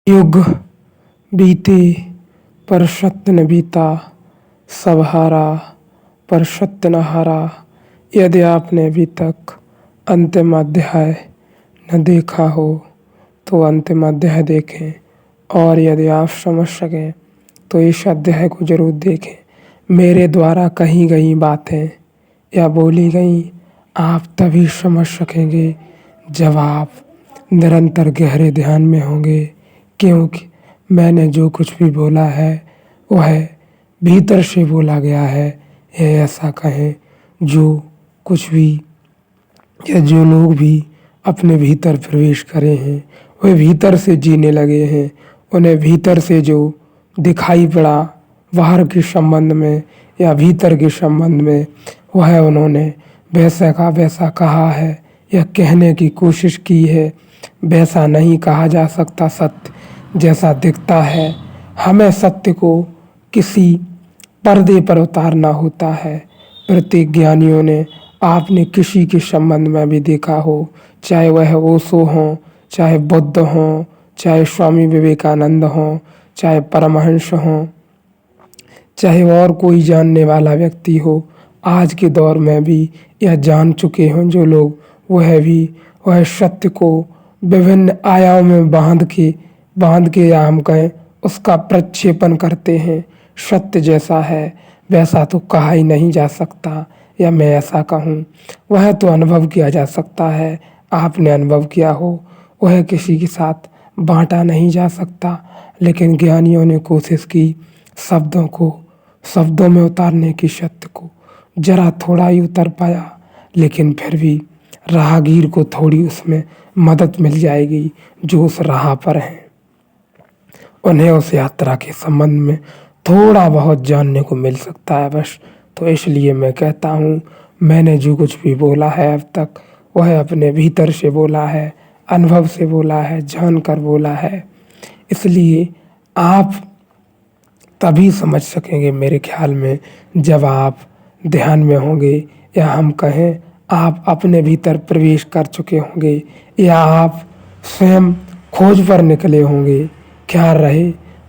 युग बीते पर सत्य न बीता, सब हारा पर सत्य न हारा। यदि आपने अभी तक अंतिम अध्याय न देखा हो तो अंतिम अध्याय देखें, और यदि आप समझ सकें तो इस अध्याय को जरूर देखें। मेरे द्वारा कही गई बातें या बोली गई आप तभी समझ सकेंगे जब आप निरंतर गहरे ध्यान में होंगे, क्योंकि मैंने जो कुछ भी बोला है वह भीतर से बोला गया है। या ऐसा कहें, जो कुछ भी या जो लोग भी अपने भीतर प्रवेश करे हैं वे भीतर से जीने लगे हैं। उन्हें भीतर से जो दिखाई पड़ा बाहर के संबंध में या भीतर के संबंध में, वह उन्होंने वैसा का वैसा कहा है या कहने की कोशिश की है। वैसा नहीं कहा जा सकता सत्य जैसा दिखता है। हमें सत्य को किसी पर्दे पर उतारना होता है। प्रत्येक ज्ञानियों ने आपने किसी के संबंध में भी देखा हो, चाहे वह ओशो हों, चाहे बुद्ध हों, चाहे स्वामी विवेकानंद हों, चाहे परमहंस हों, चाहे और कोई जानने वाला व्यक्ति हो, आज के दौर में भी यह जान चुके हों जो लोग, वह सत्य को विभिन्न आयाम में बांध के या हम कहें उसका प्रक्षेपण करते हैं। सत्य जैसा है वैसा तो कहा ही नहीं जा सकता, या मैं ऐसा कहूँ वह तो अनुभव किया जा सकता है। आपने अनुभव किया हो वह किसी के साथ बांटा नहीं जा सकता। लेकिन ज्ञानियों ने कोशिश की शब्दों में उतारने की, सत्य को जरा थोड़ा ही उतर पाया, लेकिन फिर भी राहगीर को थोड़ी उसमें मदद मिल जाएगी जो उस राह पर हैं। उन्हें उस यात्रा के संबंध में थोड़ा बहुत जानने को मिल सकता है बस। तो इसलिए मैं कहता हूँ, मैंने जो कुछ भी बोला है अब तक वह अपने भीतर से बोला है, अनुभव से बोला है, जानकर बोला है। इसलिए आप तभी समझ सकेंगे मेरे ख्याल में जब आप ध्यान में होंगे, या हम कहें आप अपने भीतर प्रवेश कर चुके होंगे, या आप स्वयं खोज पर निकले होंगे। ख्याल रहे,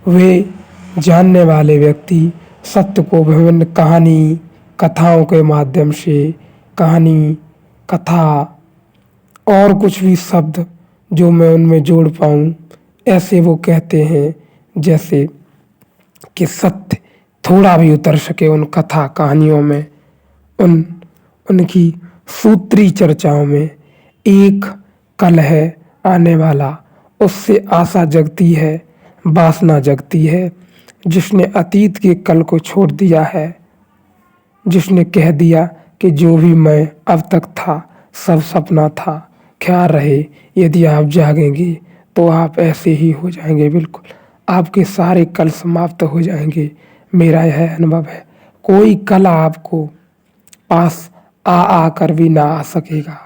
वे जानने वाले व्यक्ति सत्य को विभिन्न कहानी कथाओं के माध्यम से, कहानी कथा और कुछ भी शब्द जो मैं उनमें जोड़ पाऊँ, ऐसे वो कहते हैं जैसे कि सत्य थोड़ा भी उतर सके उन कथा कहानियों में, उनकी सूत्री चर्चाओं में। एक कल है आने वाला, उससे आशा जगती है, वासना जगती है। जिसने अतीत के कल को छोड़ दिया है, जिसने कह दिया कि जो भी मैं अब तक था सब सपना था। ख्याल रहे, यदि आप जागेंगे तो आप ऐसे ही हो जाएंगे। बिल्कुल आपके सारे कल समाप्त हो जाएंगे। मेरा यह अनुभव है, कोई कल आपको पास आकर भी ना आ सकेगा।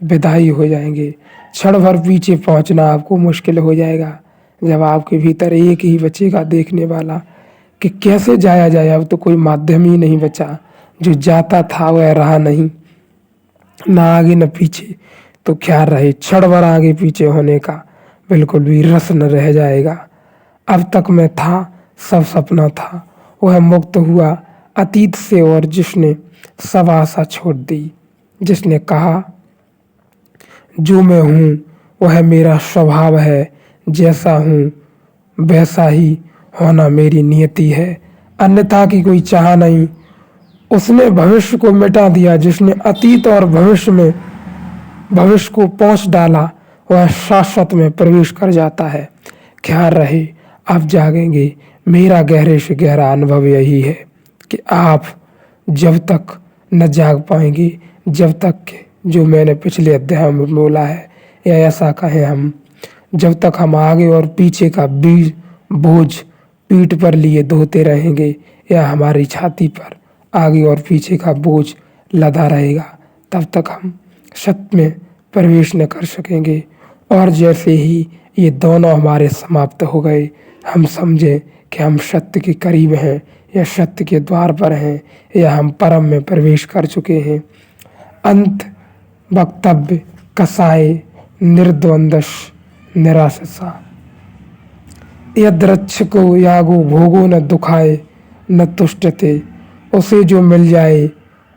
विदाई हो जाएंगे, क्षण भर पीछे पहुंचना आपको मुश्किल हो जाएगा जब आपके भीतर एक ही बचेगा देखने वाला कि कैसे जाया जाए। अब तो कोई माध्यम ही नहीं बचा, जो जाता था वह रहा नहीं, ना आगे न पीछे। तो ख्याल रहे, क्षण भर आगे पीछे होने का बिल्कुल भी रस न रह जाएगा। अब तक मैं था, सब सपना था, वह मुक्त हुआ अतीत से। और जिसने सब आशा छोड़ दी, जिसने कहा जो मैं हूँ वह मेरा स्वभाव है, जैसा हूँ वैसा ही होना मेरी नियति है, अन्यथा की कोई चाह नहीं। उसने भविष्य को मिटा दिया, जिसने अतीत और भविष्य को पोंछ डाला वह शाश्वत में प्रवेश कर जाता है। ख्याल रहे, आप जागेंगे। मेरा गहरे से गहरा अनुभव यही है कि आप जब तक न जाग पाएंगे, जब तक कि जो मैंने पिछले अध्याय में बोला है, या ऐसा कहें हम, जब तक हम आगे और पीछे का बोझ पीठ पर लिए धोते रहेंगे, या हमारी छाती पर आगे और पीछे का बोझ लदा रहेगा, तब तक हम सत्य में प्रवेश न कर सकेंगे। और जैसे ही ये दोनों हमारे समाप्त हो गए, हम समझें कि हम सत्य के करीब हैं, या सत्य के द्वार पर हैं, या हम परम में प्रवेश कर चुके हैं। अंत वक्तव्य कसाय निर्द्वंदश निराशा। यद्रक्ष को यागो भोगो न दुखाए न तुष्टते। उसे जो मिल जाए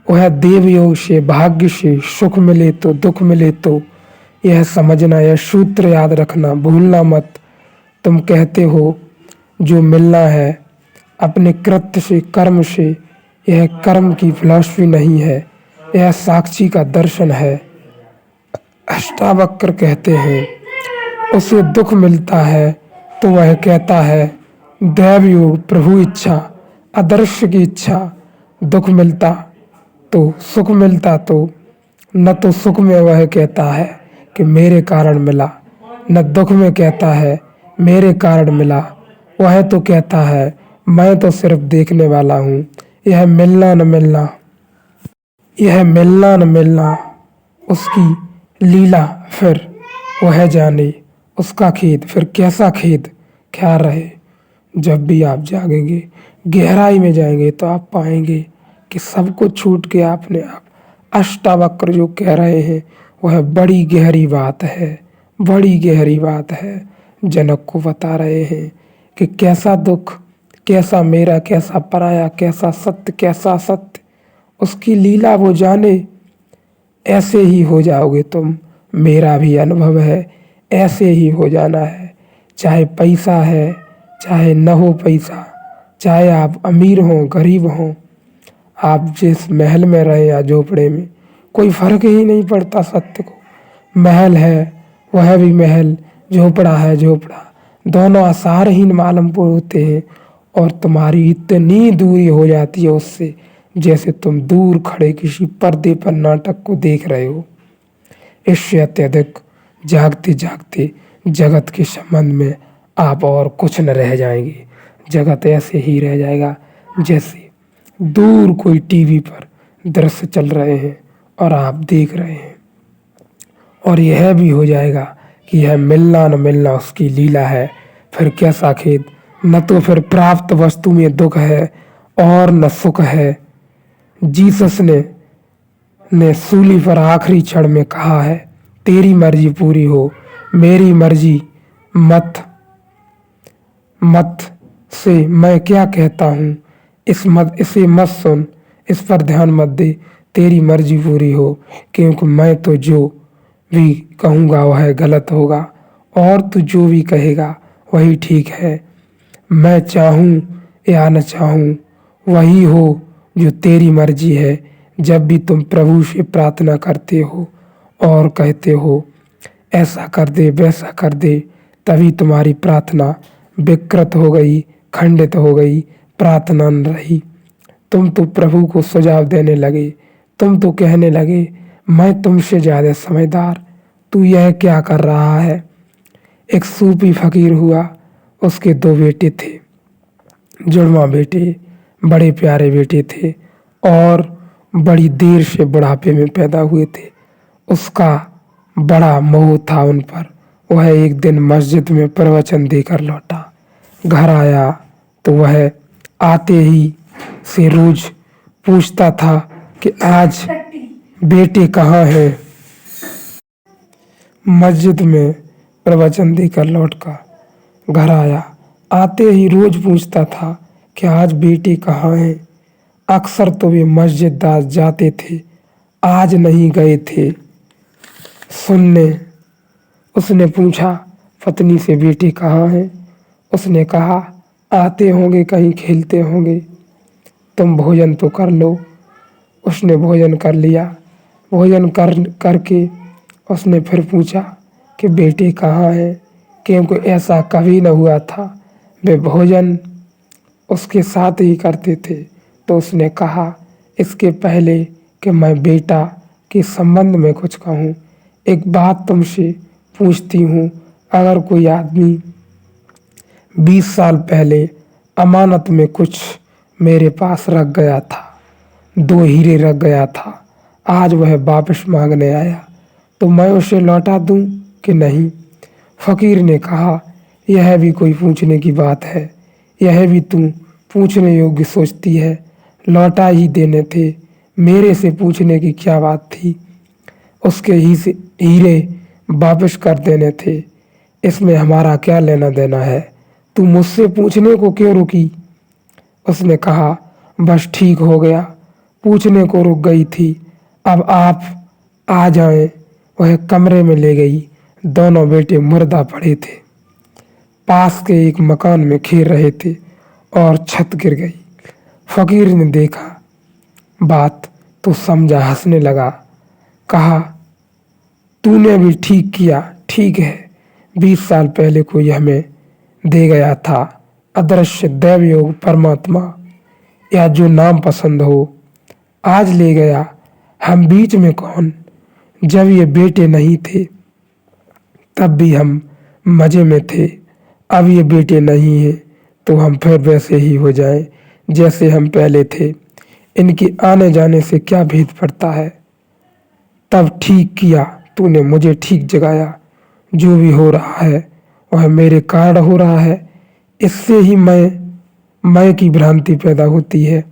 वह देवयोग से भाग्य से, सुख मिले तो दुख मिले तो यह समझना, यह सूत्र याद रखना, भूलना मत। तुम कहते हो जो मिलना है अपने कृत्य से, कर्म से, यह कर्म की फिलॉसफी नहीं है, यह साक्षी का दर्शन है। अष्टावक्र कहते हैं उसे दुख मिलता है तो वह कहता है दैव योग, प्रभु इच्छा, अदृश्य की इच्छा। दुख मिलता तो सुख मिलता तो न तो सुख में वह कहता है कि मेरे कारण मिला, न दुख में कहता है मेरे कारण मिला। वह तो कहता है मैं तो सिर्फ देखने वाला हूँ। यह मिलना न मिलना, यह मिलना न मिलना उसकी लीला, फिर वह जाने उसका खेद। फिर कैसा खेद, ख्याल रहे जब भी आप जागेंगे, गहराई में जाएंगे तो आप पाएंगे कि सब कुछ छूट गया अपने आप। अष्टावक्र जो कह रहे हैं वह बड़ी गहरी बात है, बड़ी गहरी बात है। जनक को बता रहे हैं कि कैसा दुख, कैसा मेरा, कैसा पराया, कैसा सत्य, कैसा सत्य। उसकी लीला वो जाने, ऐसे ही हो जाओगे तुम। मेरा भी अनुभव है, ऐसे ही हो जाना है। चाहे पैसा है, चाहे न हो पैसा, चाहे आप अमीर हों गरीब हों, आप जिस महल में रहे या झोपड़े में, कोई फर्क ही नहीं पड़ता सत्य को। महल है वह भी महल, झोपड़ा है झोपड़ा, दोनों आसारहीन मालूम होते हैं। और तुम्हारी इतनी दूरी हो जाती है उससे जैसे तुम दूर खड़े किसी पर्दे पर नाटक को देख रहे हो। इससे अत्यधिक जागते जागते जगत के संबंध में आप और कुछ न रह जाएंगे। जगत ऐसे ही रह जाएगा जैसे दूर कोई टीवी पर दृश्य चल रहे हैं और आप देख रहे हैं। और यह भी हो जाएगा कि यह मिलना न मिलना उसकी लीला है। फिर कैसा खेद, न तो फिर प्राप्त वस्तु में दुख है और न सुख है। जीसस ने सूली पर आखिरी क्षण में कहा है तेरी मर्जी पूरी हो, मेरी मर्जी मत से मैं क्या कहता हूँ इसे मत सुन, इस पर ध्यान मत दे। तेरी मर्जी पूरी हो, क्योंकि मैं तो जो भी कहूँगा वह गलत होगा और तू जो भी कहेगा वही ठीक है। मैं चाहूँ या न चाहूँ वही हो जो तेरी मर्जी है। जब भी तुम प्रभु से प्रार्थना करते हो और कहते हो ऐसा कर दे वैसा कर दे, तभी तुम्हारी प्रार्थना विकृत हो गई, खंडित हो गई, प्रार्थना न रही। तुम तो प्रभु को सुझाव देने लगे, तुम तो कहने लगे मैं तुमसे ज़्यादा समझदार, तू यह क्या कर रहा है। एक सूफी फकीर हुआ, उसके 2 बेटे थे, जुड़वा बेटे, बड़े प्यारे बेटे थे और बड़ी देर से बुढ़ापे में पैदा हुए थे। उसका बड़ा मोह था उन पर। वह एक दिन मस्जिद में प्रवचन देकर लौटा, घर आया तो वह आते ही से रोज पूछता था कि आज बेटे कहाँ हैं। मस्जिद में प्रवचन देकर लौटकर घर आया, आते ही रोज पूछता था कि आज बेटे कहाँ हैं। अक्सर तो वे मस्जिद जाते थे, आज नहीं गए थे सुनने। उसने पूछा पत्नी से बेटे कहाँ हैं। उसने कहा आते होंगे, कहीं खेलते होंगे, तुम भोजन तो कर लो। उसने भोजन कर लिया। भोजन करके उसने फिर पूछा कि बेटे कहाँ हैं, क्योंकि ऐसा कभी न हुआ था, वे भोजन उसके साथ ही करते थे। तो उसने कहा इसके पहले कि मैं बेटा के संबंध में कुछ कहूँ, एक बात तुमसे पूछती हूँ। अगर कोई आदमी 20 साल पहले अमानत में कुछ मेरे पास रख गया था, 2 हीरे रख गया था, आज वह वापस मांगने आया, तो मैं उसे लौटा दूं कि नहीं। फकीर ने कहा यह भी कोई पूछने की बात है, यह भी तू पूछने योग्य सोचती है, लौटा ही देने थे, मेरे से पूछने की क्या बात थी। उसके ही से हीरे वापस कर देने थे, इसमें हमारा क्या लेना देना है। तू मुझसे पूछने को क्यों रुकी? उसने कहा, बस ठीक हो गया, पूछने को रुक गई थी, अब आप आ जाएं। वह कमरे में ले गई। दोनों बेटे मुर्दा पड़े थे, पास के एक मकान में खेल रहे थे और छत गिर गई। फकीर ने देखा, बात तो समझा, हंसने लगा। कहा, तूने भी ठीक किया। ठीक है, 20 साल पहले कोई हमें दे गया था, अदृश्य दैवयोग परमात्मा, या जो नाम पसंद हो, आज ले गया। हम बीच में कौन? जब ये बेटे नहीं थे तब भी हम मजे में थे, अब ये बेटे नहीं हैं तो हम फिर वैसे ही हो जाएं जैसे हम पहले थे। इनके आने जाने से क्या भेद पड़ता है? तब ठीक किया तूने, मुझे ठीक जगाया। जो भी हो रहा है वह मेरे कारण हो रहा है, इससे ही मैं की भ्रांति पैदा होती है।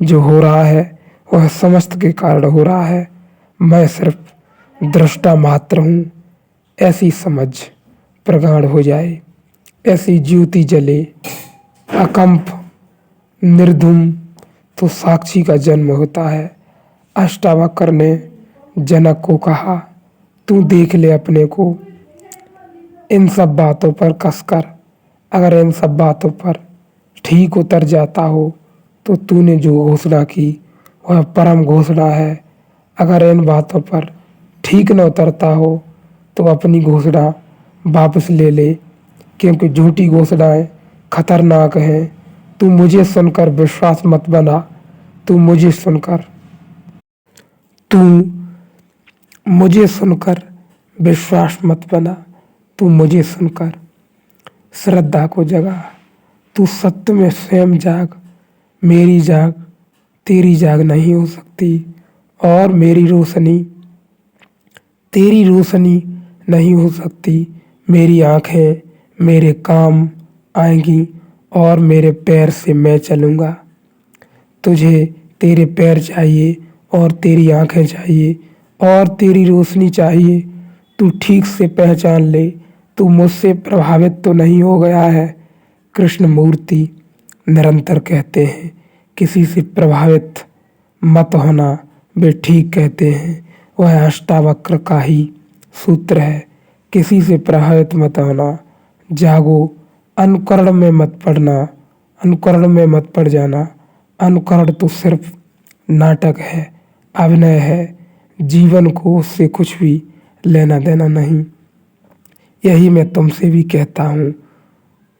जो हो रहा है वह समस्त के कारण हो रहा है, मैं सिर्फ दृष्टा मात्र हूँ। ऐसी समझ प्रगाढ़ हो जाए, ऐसी ज्योति जले अकंप निर्धूम, तो साक्षी का जन्म होता है। अष्टावक्र ने जनक को कहा, तू देख ले अपने को इन सब बातों पर कसकर। अगर इन सब बातों पर ठीक उतर जाता हो तो तूने जो घोषणा की वह परम घोषणा है। अगर इन बातों पर ठीक न उतरता हो तो अपनी घोषणा वापस ले ले, क्योंकि झूठी घोषणाएं खतरनाक हैं। तू मुझे सुनकर विश्वास मत बना, तू मुझे सुनकर विश्वास मत बना, तू मुझे सुनकर श्रद्धा को जगा। तू सत्य में स्वयं जाग, मेरी जाग तेरी जाग नहीं हो सकती, और मेरी रोशनी तेरी रोशनी नहीं हो सकती। मेरी आंखें मेरे काम आएंगी और मेरे पैर से मैं चलूँगा। तुझे तेरे पैर चाहिए और तेरी आंखें चाहिए और तेरी रोशनी चाहिए। तू ठीक से पहचान ले, तू मुझसे प्रभावित तो नहीं हो गया है। कृष्णमूर्ति निरंतर कहते हैं, किसी से प्रभावित मत होना, वे ठीक कहते हैं। वह अष्टावक्र का ही सूत्र है, किसी से प्रभावित मत होना। जागो, अनुकरण में मत पड़ना, अनुकरण में मत पड़ जाना। अनुकरण तो सिर्फ नाटक है, अभिनय है, जीवन को उससे कुछ भी लेना देना नहीं। यही मैं तुमसे भी कहता हूँ,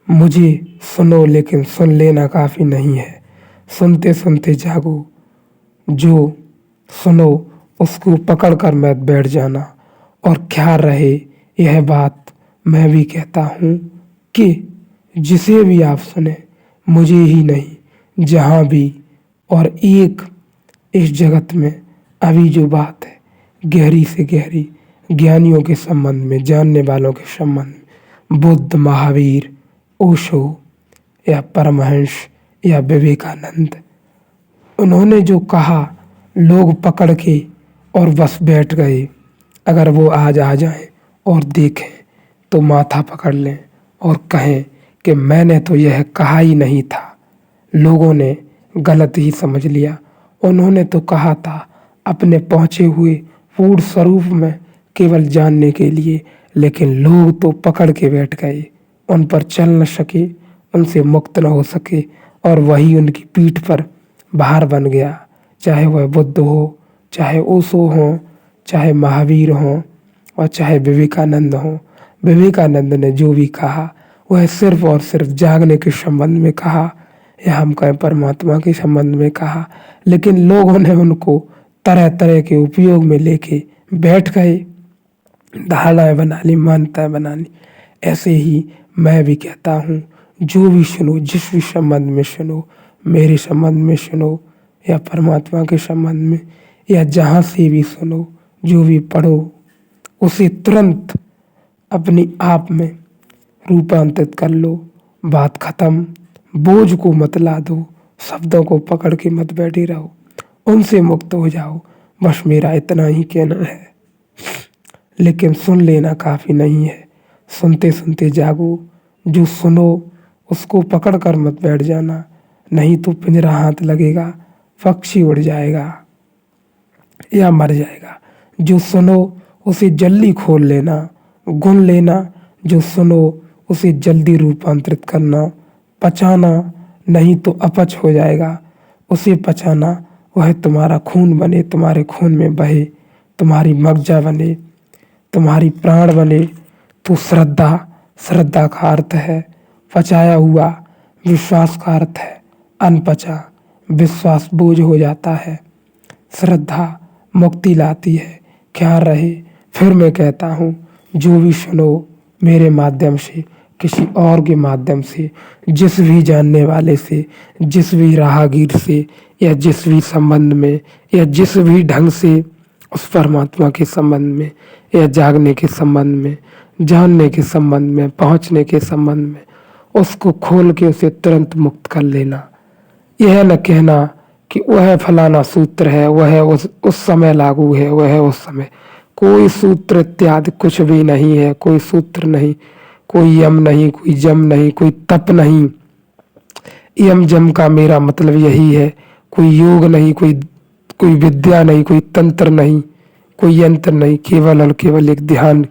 मुझे सुनो, लेकिन सुन लेना काफ़ी नहीं है। सुनते सुनते जागो, जो सुनो उसको पकड़ कर मत बैठ जाना। और ख्याल रहे, यह बात मैं भी कहता हूँ कि जिसे भी आप सुने, मुझे ही नहीं, जहाँ भी और एक इस जगत में अभी जो बात है, गहरी से गहरी ज्ञानियों के संबंध में, जानने वालों के संबंध में, बुद्ध, महावीर, ओशो या परमहंस या विवेकानंद, उन्होंने जो कहा लोग पकड़ के और बस बैठ गए। अगर वो आज आ जाएं और देखें तो माथा पकड़ लें और कहें कि मैंने तो यह कहा ही नहीं था, लोगों ने गलत ही समझ लिया। उन्होंने तो कहा था अपने पहुँचे हुए पूर्ण स्वरूप में केवल जानने के लिए, लेकिन लोग तो पकड़ के बैठ गए, उन पर चल न सके, उनसे मुक्त न हो सके, और वही उनकी पीठ पर भार बन गया। चाहे वह बुद्ध हो, चाहे ओशो हो, चाहे महावीर हो, और चाहे विवेकानंद हो। विवेकानंद ने जो भी कहा वह सिर्फ और सिर्फ जागने के संबंध में कहा, या हम कहें परमात्मा के संबंध में कहा, लेकिन लोगों ने उनको तरह तरह के उपयोग में लेके बैठ गए, धारणाएं बना ली, मान्यताएं बना ली। ऐसे ही मैं भी कहता हूँ, जो भी सुनो, जिस भी संबंध में सुनो, मेरे संबंध में सुनो या परमात्मा के संबंध में, या जहाँ से भी सुनो, जो भी पढ़ो, उसे तुरंत अपनी आप में रूपांतरित कर लो। बात खत्म। बोझ को मत ला दो, शब्दों को पकड़ के मत बैठे रहो, उनसे मुक्त हो जाओ। बस मेरा इतना ही कहना है, लेकिन सुन लेना काफ़ी नहीं है। सुनते सुनते जागो, जो सुनो उसको पकड़ कर मत बैठ जाना, नहीं तो पिंजरा हाथ लगेगा, पक्षी उड़ जाएगा या मर जाएगा। जो सुनो उसे जल्दी खोल लेना, गुन लेना। जो सुनो उसे जल्दी रूपांतरित करना, पचाना, नहीं तो अपच हो जाएगा। उसे पचाना, वह तुम्हारा खून बने, तुम्हारे खून में बहे, तुम्हारी मज्जा बने, तुम्हारी प्राण बने। तो श्रद्धा, श्रद्धा का अर्थ है पचाया हुआ, विश्वास का अर्थ है अनपचा, विश्वास बोझ हो जाता है। श्रद्धा मुक्ति लाती है। ख्याल रहे, फिर मैं कहता हूँ, जो भी सुनो मेरे माध्यम से, किसी और के माध्यम से, जिस भी जानने वाले से, जिस भी राहगीर से, या जिस भी संबंध में, या जिस भी ढंग से उस परमात्मा के संबंध में, या जागने के संबंध में, जानने के संबंध में, पहुँचने के संबंध में, उसको खोल के उसे तुरंत मुक्त कर लेना। यह न कहना कि वह फलाना सूत्र है, वह उस समय लागू है, वह उस समय। कोई सूत्र इत्यादि कुछ भी नहीं है, कोई सूत्र नहीं, कोई यम नहीं, कोई जम नहीं, कोई तप नहीं। यम जम का मेरा मतलब यही है, कोई योग नहीं, कोई विद्या नहीं, कोई तंत्र नहीं, कोई यंत्र नहीं, केवल और केवल एक ध्यान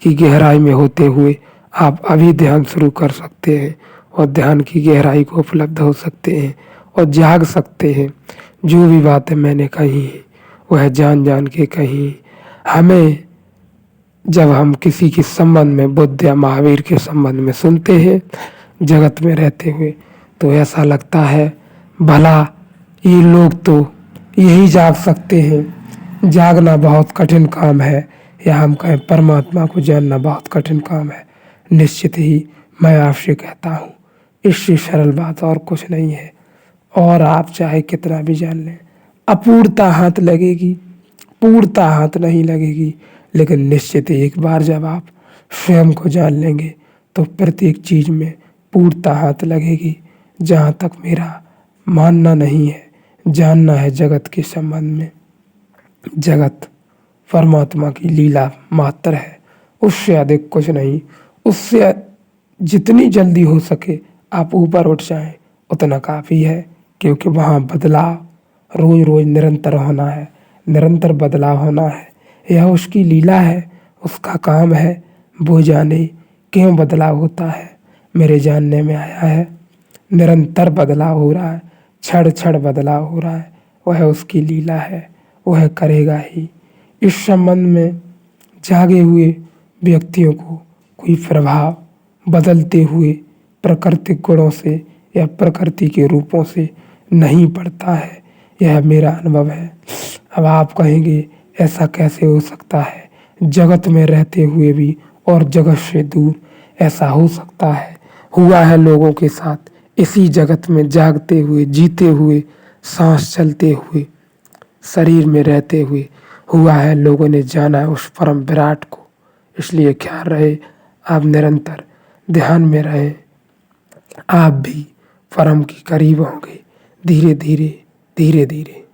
की गहराई में होते हुए आप अभी ध्यान शुरू कर सकते हैं और ध्यान की गहराई को उपलब्ध हो सकते हैं और जाग सकते हैं। जो भी बातें मैंने कही हैं वह जान जान के कही। हमें जब हम किसी के संबंध में, बुद्ध या महावीर के संबंध में सुनते हैं जगत में रहते हुए, तो ऐसा लगता है भला ये लोग तो यही जाग सकते हैं। जागना बहुत कठिन काम है, या हम कहें परमात्मा को जानना बहुत कठिन काम है। निश्चित ही मैं आपसे कहता हूँ, इससे सरल बात और कुछ नहीं है। और आप चाहे कितना भी जान लें, अपूर्णता हाथ लगेगी, पूर्णता हाथ नहीं लगेगी। लेकिन निश्चित ही एक बार जब आप स्वयं को जान लेंगे तो प्रत्येक चीज में पूर्णता हाथ लगेगी। जहाँ तक मेरा मानना नहीं है, जानना है जगत के संबंध में। जगत परमात्मा की लीला मात्र है, उससे अधिक कुछ नहीं। उससे जितनी जल्दी हो सके आप ऊपर उठ जाएं उतना काफ़ी है, क्योंकि वहाँ बदलाव रोज रोज निरंतर होना है, निरंतर बदलाव होना है। यह उसकी लीला है, उसका काम है। वो जाने क्यों बदलाव होता है। मेरे जानने में आया है निरंतर बदलाव हो रहा है, क्षण क्षण बदलाव हो रहा है। वह उसकी लीला है, वह करेगा ही। इस संबंध में जागे हुए व्यक्तियों को कोई प्रभाव बदलते हुए प्राकृतिक गुणों से या प्रकृति के रूपों से नहीं पड़ता है। यह मेरा अनुभव है। अब आप कहेंगे ऐसा कैसे हो सकता है, जगत में रहते हुए भी और जगत से दूर ऐसा हो सकता है। हुआ है लोगों के साथ, इसी जगत में जागते हुए, जीते हुए, सांस चलते हुए, शरीर में रहते हुए हुआ है। लोगों ने जाना है उस परम विराट को। इसलिए ख्याल रहे, आप निरंतर ध्यान में रहें, आप भी परम के करीब होंगे। धीरे धीरे, धीरे धीरे।